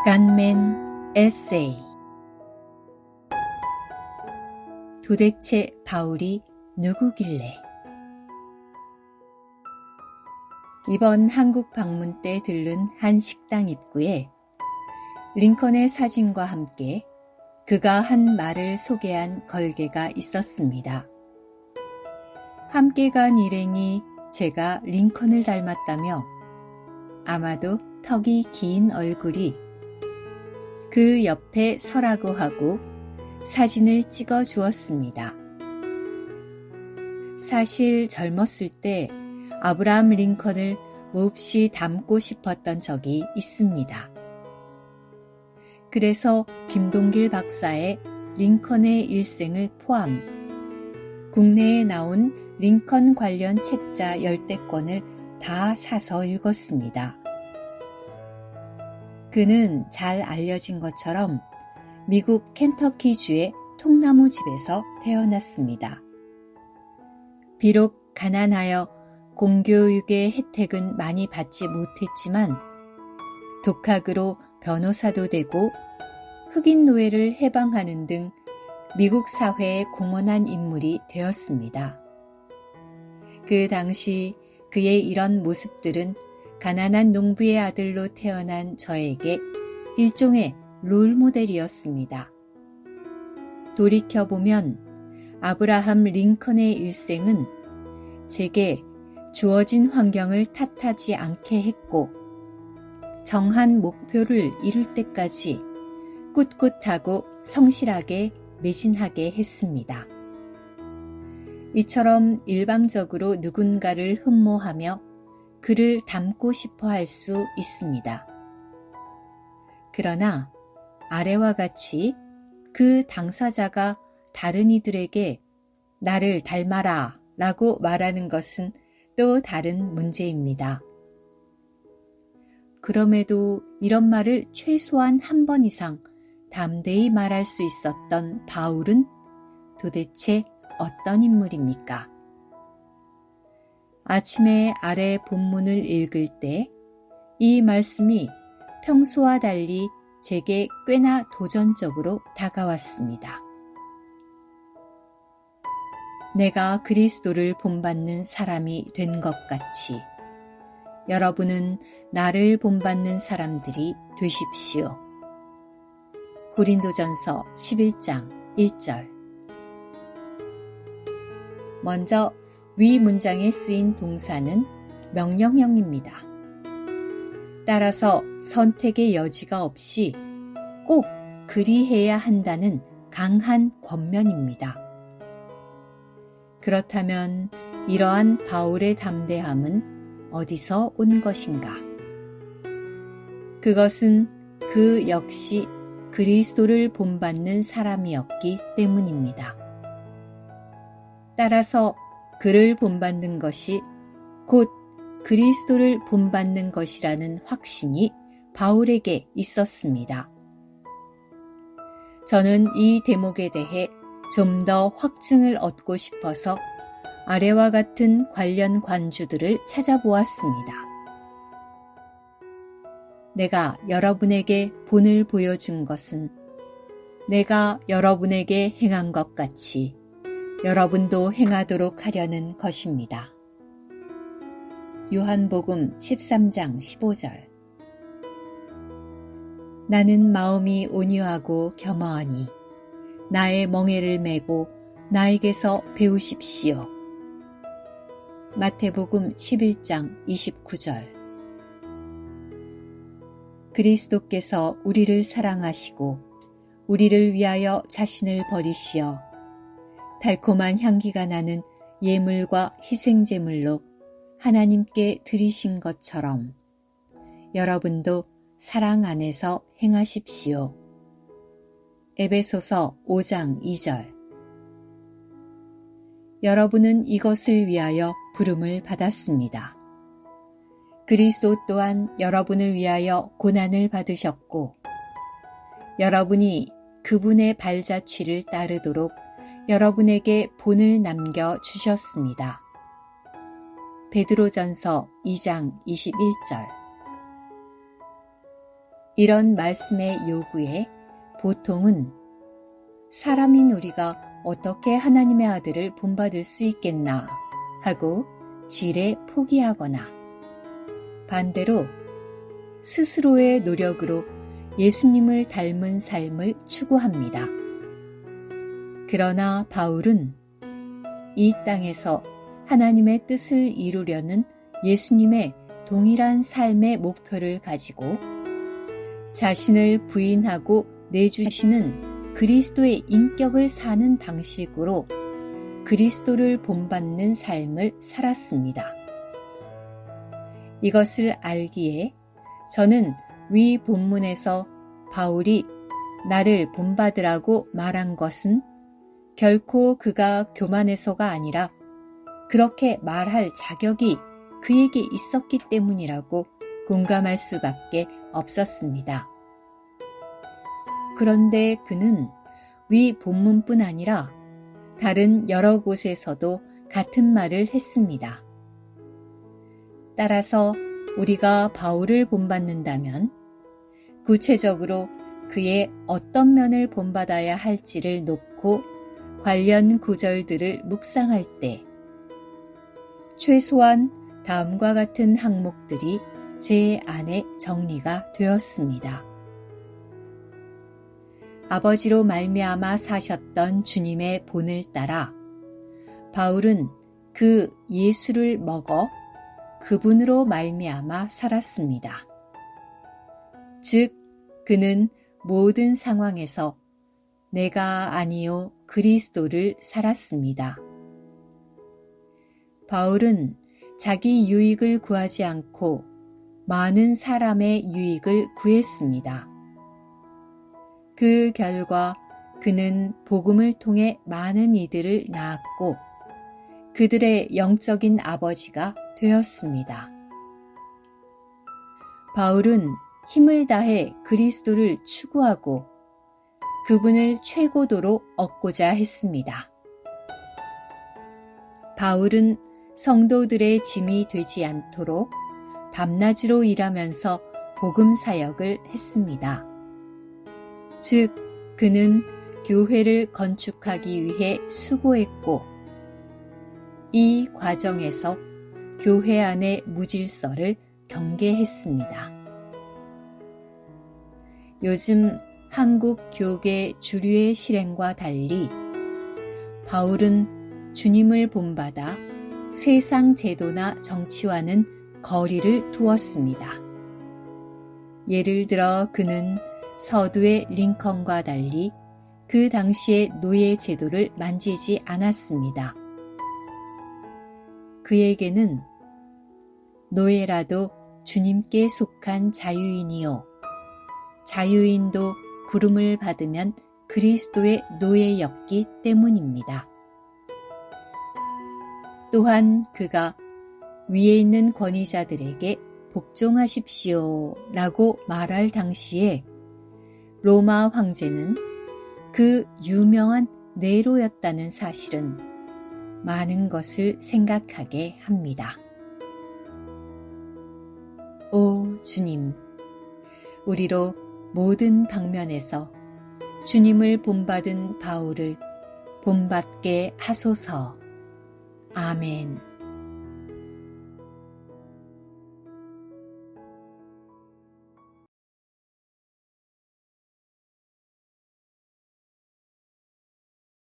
간멘 에세이. 도대체 바울이 누구길래? 이번 한국 방문 때 들른 한 식당 입구에 링컨의 사진과 함께 그가 한 말을 소개한 걸개가 있었습니다. 함께 간 일행이 제가 링컨을 닮았다며 아마도 턱이 긴 얼굴이 그 옆에 서라고 하고 사진을 찍어 주었습니다. 사실 젊었을 때 아브라함 링컨을 몹시 닮고 싶었던 적이 있습니다. 그래서 김동길 박사의 링컨의 일생을 포함 국내에 나온 링컨 관련 책자 10대권을 다 사서 읽었습니다. 그는 잘 알려진 것처럼 미국 켄터키주의 통나무 집에서 태어났습니다. 비록 가난하여 공교육의 혜택은 많이 받지 못했지만 독학으로 변호사도 되고 흑인 노예를 해방하는 등 미국 사회에 공헌한 인물이 되었습니다. 그 당시 그의 이런 모습들은 가난한 농부의 아들로 태어난 저에게 일종의 롤모델이었습니다. 돌이켜보면 아브라함 링컨의 일생은 제게 주어진 환경을 탓하지 않게 했고 정한 목표를 이룰 때까지 꿋꿋하고 성실하게 매진하게 했습니다. 이처럼 일방적으로 누군가를 흠모하며 그를 닮고 싶어 할 수 있습니다. 그러나 아래와 같이 그 당사자가 다른 이들에게 나를 닮아라 라고 말하는 것은 또 다른 문제입니다. 그럼에도 이런 말을 최소한 한 번 이상 담대히 말할 수 있었던 바울은 도대체 어떤 인물입니까? 아침에 아래 본문을 읽을 때 이 말씀이 평소와 달리 제게 꽤나 도전적으로 다가왔습니다. 내가 그리스도를 본받는 사람이 된 것 같이 여러분은 나를 본받는 사람들이 되십시오. 고린도전서 11장 1절. 먼저 위 문장에 쓰인 동사는 명령형입니다. 따라서 선택의 여지가 없이 꼭 그리해야 한다는 강한 권면입니다. 그렇다면 이러한 바울의 담대함은 어디서 온 것인가? 그것은 그 역시 그리스도를 본받는 사람이었기 때문입니다. 따라서 그를 본받는 것이 곧 그리스도를 본받는 것이라는 확신이 바울에게 있었습니다. 저는 이 대목에 대해 좀 더 확증을 얻고 싶어서 아래와 같은 관련 관주들을 찾아보았습니다. 내가 여러분에게 본을 보여준 것은 내가 여러분에게 행한 것 같이 여러분도 행하도록 하려는 것입니다. 요한복음 13장 15절. 나는 마음이 온유하고 겸허하니 나의 멍에를 메고 나에게서 배우십시오. 마태복음 11장 29절. 그리스도께서 우리를 사랑하시고 우리를 위하여 자신을 버리시어 달콤한 향기가 나는 예물과 희생제물로 하나님께 드리신 것처럼 여러분도 사랑 안에서 행하십시오. 에베소서 5장 2절. 여러분은 이것을 위하여 부름을 받았습니다. 그리스도 또한 여러분을 위하여 고난을 받으셨고 여러분이 그분의 발자취를 따르도록 여러분에게 본을 남겨 주셨습니다. 베드로전서 2장 21절. 이런 말씀의 요구에 보통은 사람인 우리가 어떻게 하나님의 아들을 본받을 수 있겠나 하고 지레 포기하거나 반대로 스스로의 노력으로 예수님을 닮은 삶을 추구합니다. 그러나 바울은 이 땅에서 하나님의 뜻을 이루려는 예수님의 동일한 삶의 목표를 가지고 자신을 부인하고 내주시는 그리스도의 인격을 사는 방식으로 그리스도를 본받는 삶을 살았습니다. 이것을 알기에 저는 위 본문에서 바울이 나를 본받으라고 말한 것은 결코 그가 교만해서가 아니라 그렇게 말할 자격이 그에게 있었기 때문이라고 공감할 수밖에 없었습니다. 그런데 그는 위 본문뿐 아니라 다른 여러 곳에서도 같은 말을 했습니다. 따라서 우리가 바울을 본받는다면 구체적으로 그의 어떤 면을 본받아야 할지를 놓고 관련 구절들을 묵상할 때 최소한 다음과 같은 항목들이 제 안에 정리가 되었습니다. 아버지로 말미암아 사셨던 주님의 본을 따라 바울은 그 예수를 먹어 그분으로 말미암아 살았습니다. 즉, 그는 모든 상황에서 내가 아니요 그리스도를 살았습니다. 바울은 자기 유익을 구하지 않고 많은 사람의 유익을 구했습니다. 그 결과 그는 복음을 통해 많은 이들을 낳았고 그들의 영적인 아버지가 되었습니다. 바울은 힘을 다해 그리스도를 추구하고 그분을 최고도로 얻고자 했습니다. 바울은 성도들의 짐이 되지 않도록 밤낮으로 일하면서 복음 사역을 했습니다. 즉, 그는 교회를 건축하기 위해 수고했고 이 과정에서 교회 안의 무질서를 경계했습니다. 요즘 한국 교계 주류의 실행과 달리 바울은 주님을 본받아 세상 제도나 정치와는 거리를 두었습니다. 예를 들어 그는 서두의 링컨과 달리 그 당시의 노예 제도를 만지지 않았습니다. 그에게는 노예라도 주님께 속한 자유인이요 자유인도 부름을 받으면 그리스도의 노예였기 때문입니다. 또한 그가 위에 있는 권위자들에게 복종하십시오 라고 말할 당시에 로마 황제는 그 유명한 네로였다는 사실은 많은 것을 생각하게 합니다. 오 주님, 우리로 모든 방면에서 주님을 본받은 바울을 본받게 하소서. 아멘.